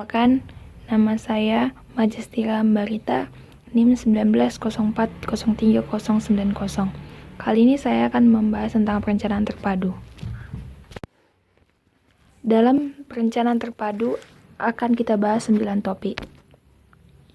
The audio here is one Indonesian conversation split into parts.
Perkenalkan, nama saya Majestira Barita, NIM 1904039090. Kali ini saya akan membahas tentang perencanaan terpadu. Dalam perencanaan terpadu akan kita bahas 9 topik.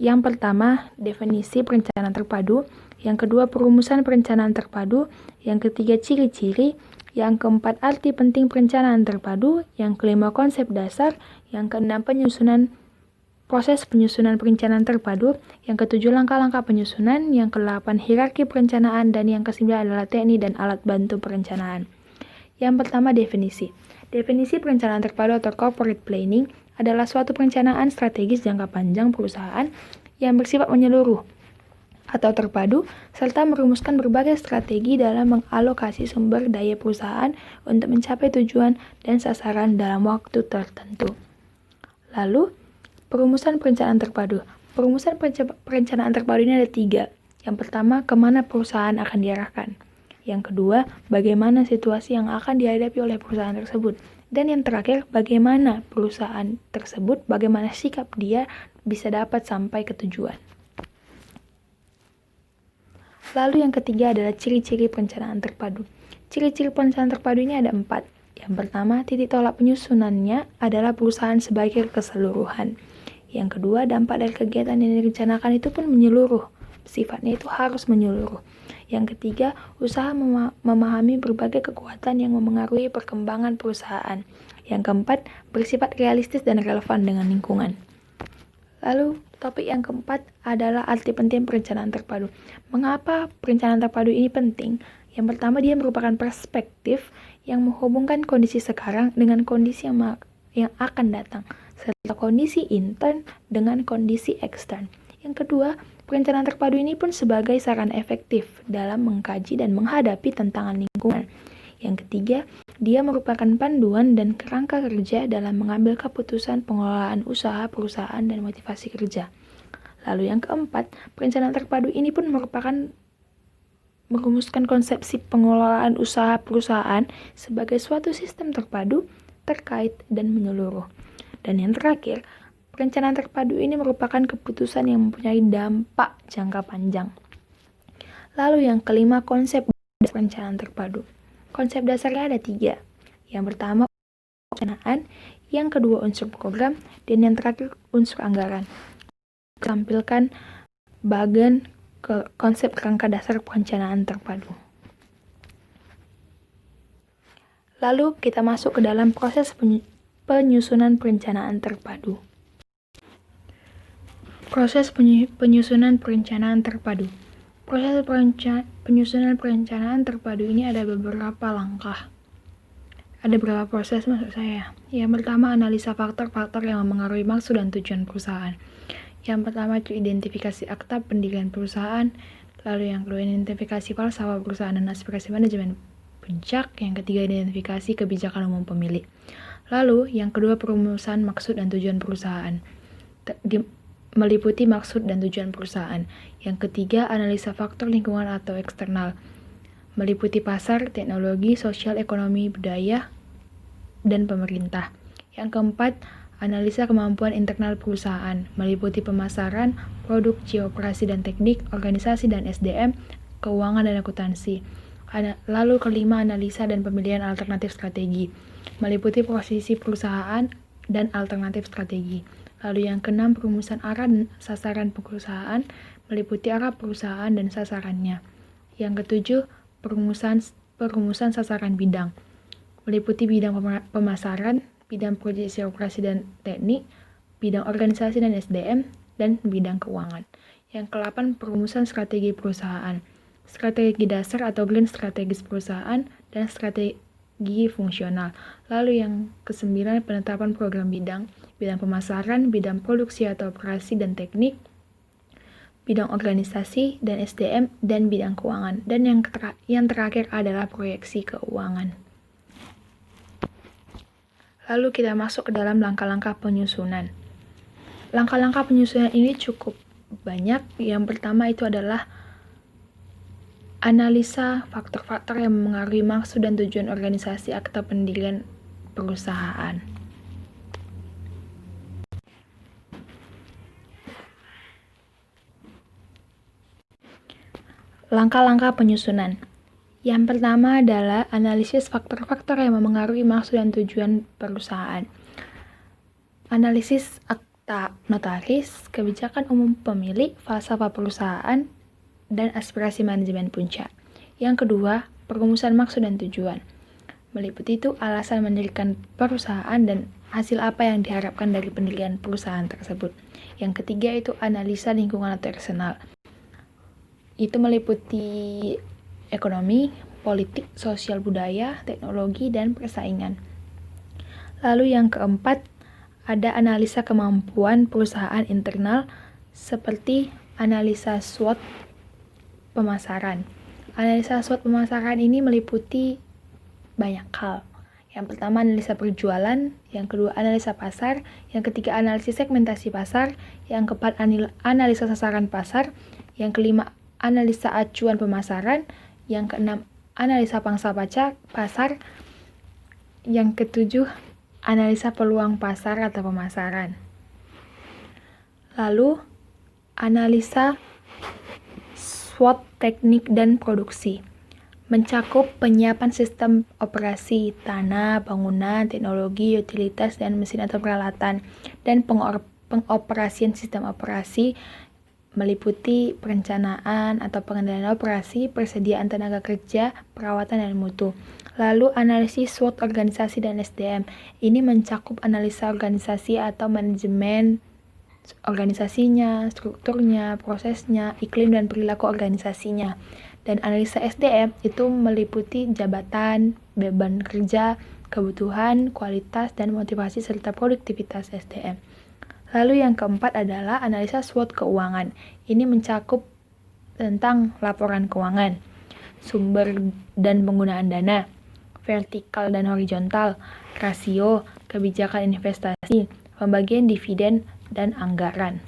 Yang pertama, definisi perencanaan terpadu. Yang kedua, perumusan perencanaan terpadu. Yang ketiga, ciri-ciri. Yang keempat, arti penting perencanaan terpadu. Yang kelima, konsep dasar. Yang keenam, proses penyusunan perencanaan terpadu. Yang ketujuh, langkah-langkah penyusunan. Yang kedelapan, hierarki perencanaan. Dan yang kesembilan adalah teknik dan alat bantu perencanaan. Yang pertama, definisi. Definisi perencanaan terpadu atau corporate planning adalah suatu perencanaan strategis jangka panjang perusahaan yang bersifat menyeluruh atau terpadu, serta merumuskan berbagai strategi dalam mengalokasi sumber daya perusahaan untuk mencapai tujuan dan sasaran dalam waktu tertentu. Lalu, perumusan perencanaan terpadu. Perumusan perencanaan terpadu ini ada 3. Yang pertama, kemana perusahaan akan diarahkan. Yang kedua, bagaimana situasi yang akan dihadapi oleh perusahaan tersebut. Dan yang terakhir, bagaimana perusahaan tersebut, bagaimana sikap dia bisa dapat sampai ke tujuan. Lalu yang ketiga adalah ciri-ciri perencanaan terpadu. Ciri-ciri perencanaan terpadu ini ada 4. Yang pertama, titik tolak penyusunannya adalah perusahaan sebagai keseluruhan. Yang kedua, dampak dari kegiatan yang direncanakan itu pun menyeluruh. Sifatnya itu harus menyeluruh. Yang ketiga, usaha memahami berbagai kekuatan yang memengaruhi perkembangan perusahaan. Yang keempat, bersifat realistis dan relevan dengan lingkungan. Lalu, topik yang keempat adalah arti penting perencanaan terpadu. Mengapa perencanaan terpadu ini penting? Yang pertama, dia merupakan perspektif yang menghubungkan kondisi sekarang dengan kondisi yang akan datang, serta kondisi intern dengan kondisi ekstern. Yang kedua, perencanaan terpadu ini pun sebagai saran efektif dalam mengkaji dan menghadapi tantangan lingkungan. Yang ketiga, dia merupakan panduan dan kerangka kerja dalam mengambil keputusan pengelolaan usaha perusahaan dan motivasi kerja. Lalu yang keempat, perencanaan terpadu ini pun merumuskan konsepsi pengelolaan usaha perusahaan sebagai suatu sistem terpadu, terkait, dan menyeluruh. Dan yang terakhir, perencanaan terpadu ini merupakan keputusan yang mempunyai dampak jangka panjang. Lalu yang kelima, konsep perencanaan terpadu. Konsep dasarnya ada 3. Yang pertama, perencanaan. Yang kedua, unsur program. Dan yang terakhir, unsur anggaran. Tampilkan bagian konsep kerangka dasar perencanaan terpadu. Lalu kita masuk ke dalam proses penyusunan perencanaan terpadu. Proses penyusunan perencanaan terpadu. Proses penyusunan perencanaan terpadu ini ada beberapa langkah. Ada beberapa proses maksud saya. Yang pertama, analisa faktor-faktor yang mempengaruhi maksud dan tujuan perusahaan. Yang pertama itu identifikasi akta pendirian perusahaan. Lalu yang kedua, identifikasi falsafah perusahaan dan aspirasi manajemen puncak. Yang ketiga, identifikasi kebijakan umum pemilik. Lalu yang kedua, perumusan maksud dan tujuan perusahaan. Meliputi maksud dan tujuan perusahaan. Yang ketiga, analisa faktor lingkungan atau eksternal. Meliputi pasar, teknologi, sosial, ekonomi, budaya, dan pemerintah. Yang keempat, analisa kemampuan internal perusahaan. Meliputi pemasaran, produk, operasi dan teknik, organisasi dan SDM, keuangan dan akuntansi. Lalu kelima, analisa dan pemilihan alternatif strategi. Meliputi posisi perusahaan dan alternatif strategi. Lalu yang keenam, perumusan arah dan sasaran perusahaan, meliputi arah perusahaan dan sasarannya. Yang ketujuh, perumusan sasaran bidang, meliputi bidang pemasaran, bidang proyeksi operasi dan teknik, bidang organisasi dan SDM, dan bidang keuangan. Yang ke-8, perumusan strategi perusahaan, strategi dasar atau grand strategis perusahaan, dan strategi fungsional. Lalu yang ke-9, penetapan program bidang pemasaran, bidang produksi atau operasi dan teknik, bidang organisasi dan SDM, dan bidang keuangan. Dan yang terakhir adalah proyeksi keuangan. Lalu kita masuk ke dalam langkah-langkah penyusunan. Langkah-langkah penyusunan ini cukup banyak. Yang pertama itu adalah analisa faktor-faktor yang mempengaruhi maksud dan tujuan organisasi akta pendirian perusahaan. Langkah-langkah penyusunan. Yang pertama adalah analisis faktor-faktor yang memengaruhi maksud dan tujuan perusahaan. Analisis akta notaris, kebijakan umum pemilik, falsafah perusahaan, dan aspirasi manajemen puncak. Yang kedua, perumusan maksud dan tujuan. Meliputi itu alasan mendirikan perusahaan dan hasil apa yang diharapkan dari pendirian perusahaan tersebut. Yang ketiga itu analisa lingkungan atau eksternal. Itu meliputi ekonomi, politik, sosial budaya, teknologi, dan persaingan. Lalu yang keempat, ada analisa kemampuan perusahaan internal seperti analisa SWOT pemasaran. Analisa SWOT pemasaran ini meliputi banyak hal. Yang pertama analisa penjualan, yang kedua analisa pasar, yang ketiga analisis segmentasi pasar, yang keempat analisa sasaran pasar, yang kelima analisa acuan pemasaran, yang keenam analisa pangsa pasar, yang ketujuh analisa peluang pasar atau pemasaran. Lalu analisa SWOT teknik dan produksi. Mencakup penyiapan sistem operasi, tanah, bangunan, teknologi, utilitas, dan mesin atau peralatan, dan pengoperasian sistem operasi meliputi perencanaan atau pengendalian operasi, persediaan tenaga kerja, perawatan, dan mutu. Lalu analisis SWOT organisasi dan SDM. Ini mencakup analisa organisasi atau manajemen organisasinya, strukturnya, prosesnya, iklim dan perilaku organisasinya. Dan analisa SDM itu meliputi jabatan, beban kerja, kebutuhan, kualitas, dan motivasi serta produktivitas SDM. Lalu yang keempat adalah analisa SWOT keuangan. Ini mencakup tentang laporan keuangan, sumber dan penggunaan dana, vertikal dan horizontal, rasio, kebijakan investasi, pembagian dividen, dan anggaran.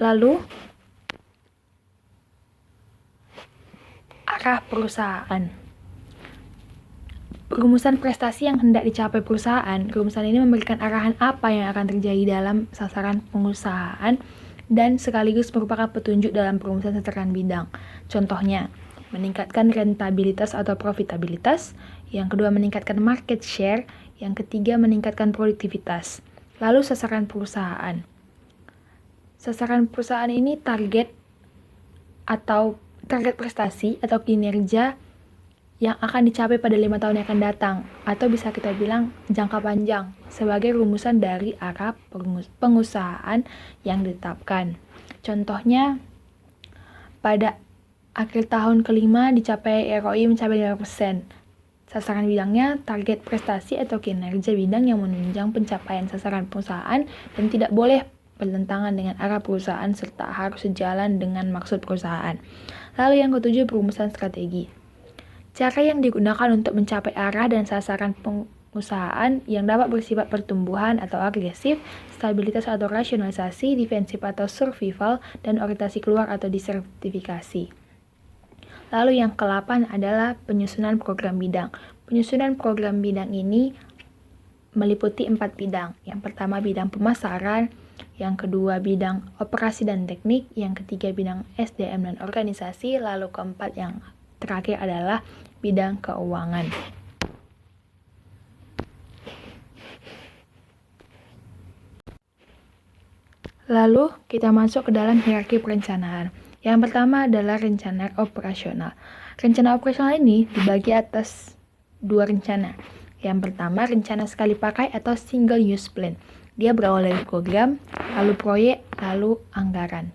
Lalu arah perusahaan. Rumusan prestasi yang hendak dicapai perusahaan. Rumusan ini memberikan arahan apa yang akan terjadi dalam sasaran pengusahaan dan sekaligus merupakan petunjuk dalam perumusan sasaran bidang. Contohnya, meningkatkan rentabilitas atau profitabilitas. Yang kedua, meningkatkan market share. Yang ketiga, meningkatkan produktivitas. Lalu sasaran perusahaan. Sasaran perusahaan ini target prestasi atau kinerja yang akan dicapai pada 5 tahun yang akan datang, atau bisa kita bilang jangka panjang sebagai rumusan dari arah pengusahaan yang ditetapkan. Contohnya, pada akhir tahun kelima dicapai ROI mencapai 5%. Sasaran bidangnya target prestasi atau kinerja bidang yang menunjang pencapaian sasaran perusahaan dan tidak boleh bertentangan dengan arah perusahaan serta harus sejalan dengan maksud perusahaan. Lalu yang ketujuh, perumusan strategi. Cara yang digunakan untuk mencapai arah dan sasaran pengusahaan yang dapat bersifat pertumbuhan atau agresif, stabilitas atau rasionalisasi, defensif atau survival, dan orientasi keluar atau disertifikasi. Lalu yang ke-8 adalah penyusunan program bidang. Penyusunan program bidang ini meliputi 4 bidang. Yang pertama bidang pemasaran, yang kedua bidang operasi dan teknik, yang ketiga bidang SDM dan organisasi, lalu keempat yang terakhir adalah bidang keuangan. Lalu kita masuk ke dalam hierarki perencanaan. Yang pertama adalah rencana operasional. Rencana operasional ini dibagi atas 2 rencana. Yang pertama rencana sekali pakai atau single use plan. Dia berawal dari program, lalu proyek, lalu anggaran.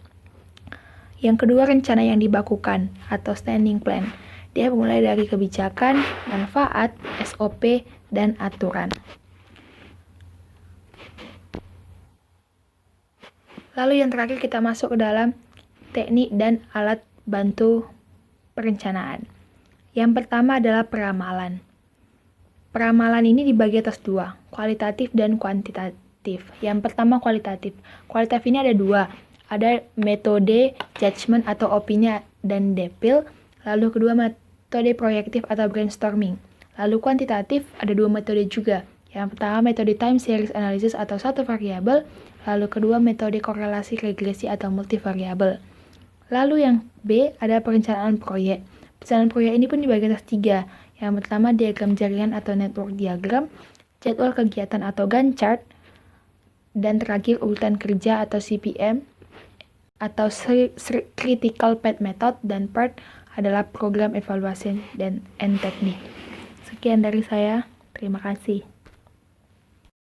Yang kedua rencana yang dibakukan atau standing plan. Dia mulai dari kebijakan, manfaat, SOP, dan aturan. Lalu yang terakhir kita masuk ke dalam teknik dan alat bantu perencanaan. Yang pertama adalah peramalan. Peramalan ini dibagi atas 2, kualitatif dan kuantitatif. Yang pertama kualitatif. Kualitatif ini ada 2. Ada metode judgment atau opini dan depil. Lalu kedua metode proyektif atau brainstorming. Lalu kuantitatif ada 2 metode juga. Yang pertama metode time series analysis atau satu variabel. Lalu kedua metode korelasi regresi atau multivariabel. Lalu yang B ada perencanaan proyek. Perencanaan proyek ini pun dibagi atas 3. Yang pertama diagram jaringan atau network diagram, jadwal kegiatan atau Gantt chart, dan terakhir urutan kerja atau CPM atau critical path method, dan part adalah program evaluasi dan teknik. Sekian dari saya. Terima kasih.